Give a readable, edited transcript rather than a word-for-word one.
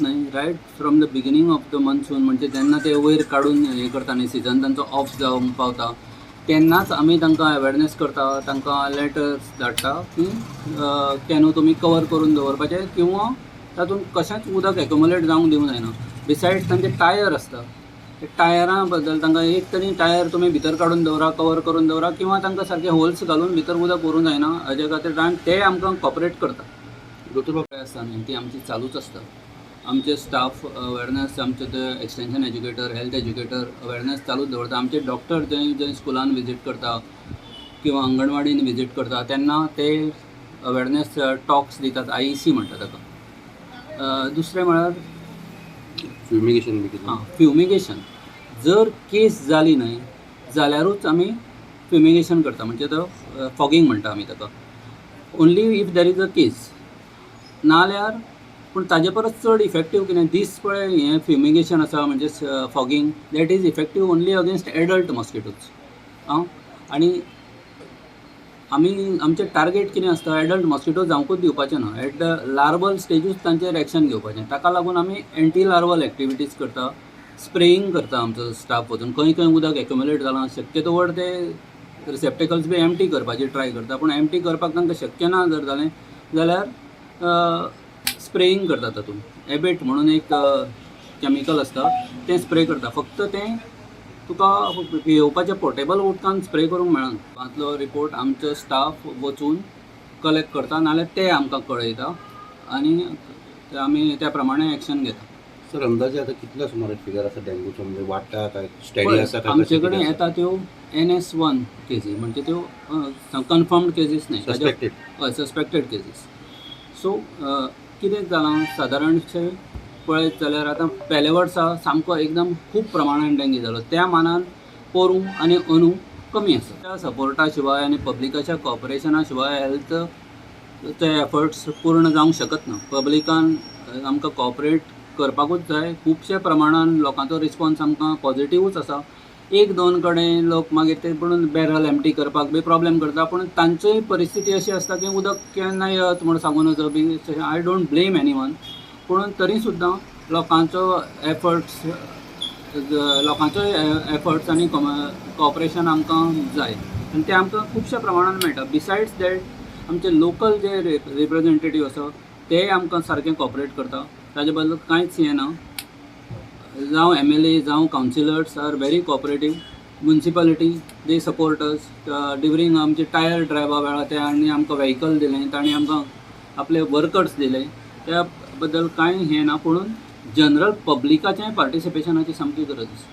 न्हय, right from the beginning of the monsoon, म्हणजे जेन्ना ते वयर काडून हें करता न्ही, सिजन तांचो ऑफ जावंक पावता तेन्नाच आमी तांकां अवेरनेस करता, तांकां लेटर्स धाडटा की कॅनू तुमी कवर करून दवरपाचें किंवा तातूंत कशेंच उदक एक्युमुलेट जावंक दिवंक जायना. बिसायड्स तांचे टायर आसता, ते टायरां बद्दल तांकां एक तरी टायर तुमी भितर काडून दवरा, कवर करून दवरा, किंवा तांकां सारके होल्स घालून भितर उदक व्हरूंक जायना. हाजे खातीर ते आमकां कॉपरेट करता. दोतोर बाबा आसता न्ही, ती आमची चालूच आसता. आमचे स्टाफ अवेरनेस, आमचे ते extension educator, health educator awareness चालूच दवरता. आमचे डॉक्टर जे स्कुलान विजीट करता किंवा अंगणवाडीन विजीट करता तेन्ना ते अवेरनेस टॉक्स दितात, IEC म्हणटा ताका. दुसरें म्हळ्यार फ्युमिगेशन. फ्युमिगेशन. जर केस जाली न्हय जाल्यारूच आमी फ्युमिगेशन करता, म्हणजे तो फॉगिंग म्हणटा आमी ताका. Only if there is a case, नाल्यार पूण ताजे परस चड इफेक्टीव कितें दीस पळय हें फ्युमिगेशन आसा म्हणजे fogging, that is effective only against adult mosquitoes. आनी आमचें टार्गेट कितें आसता, एडल्ट मॉस्किटो जावंकूच दिवपाचें ना, एट द लार्वल स्टेजूच तांचेर एक्शन घेवपाचें. ताका लागून आमी एंटी लार्वल एक्टिविटीज करता, स्प्रेईंग करता आमचो स्टाफ वचून. खंय खंय उदक एक्युमुलेट जालां शक्यतो व्हड ते रिसेप्टेकल्स बी एम्प्टी करपाची ट्राय करता, पूण एम्प्टी करपाक तांकां शक्य ना जर जालें जाल्यार स्प्रेईंग करता. तातूंत एबेट म्हणून एक कॅमिकल आसता, तें स्प्रे करता. फक्त तें तुका येवपाच्या पोर्टेबल उदकान स्प्रे करूंक मेळना. हातूंतलो रिपोर्ट आमचो स्टाफ वचून कलेक्ट करता, नाल्यार ते आमकां कळयता आनी आमी त्या प्रमाणे एक्शन घेता. सर, अंदाजे आता कितल्या सुमारे फिगर आसा डेंग्यूचो, म्हणजे वाडटा काय स्टेडी आसा काय? आमचे कडेन येता त्यो NS1 केसीस, म्हणजे त्यो कन्फर्म्ड केसीस न्हय, सस्पेक्टेड केसीस. सो कितें जालां, सादारणशें पळयत जाल्यार आतां पेले वर्सा सामको एकदम खूब प्रमाणान डेंग्यू जालो, त्या मानान पोरूं आनी अंदू कमी आसा. त्या सपोर्टा शिवाय आनी पब्लिकाच्या कॉपरेशना शिवाय हेल्थ ते एफर्ट्स पूर्ण जावंक शकत ना. पब्लिकान आमकां कॉपरेट करपाकूच जाय. खुबशे प्रमाणान लोकांचो रिस्पॉन्स आमकां पॉझिटिवूच आसा. एक दोन कडेन लोक मागीर ते पूण बॅरल एम्प्टी करपाक बी प्रॉब्लेम करता, पूण तांचीय परिस्थिती अशी आसता की उदक केन्ना येत म्हूण सांगून वचप बी. आय डोंट ब्लेम एनीवन, पूण तरी सुद्दां लोकांचो एफर्ट्स आनी कॉपरेशन आमकां जाय, आनी ते आमकां खुबश्या प्रमाणान मेळटा. बिसायड्स दॅट आमचे लोकल जे रिप्रेझेंटेटीव आसा ते आमकां सारकें कॉपरेट करता. ताजे बद्दल कांयच हें ना. जावं MLA जावं councillors R very cooperative. Municipality they support us during आमचे टायर ड्रायवा वेळार ते आनी आमकां व्हेहिकल दिलें, तांणी आमकां आपले वर्कर्स दिले, त्या बद्दल कांय हें ना. पूण जनरल पब्लिकाचें पार्टिसिपेशनाची सामकी गरज आसा.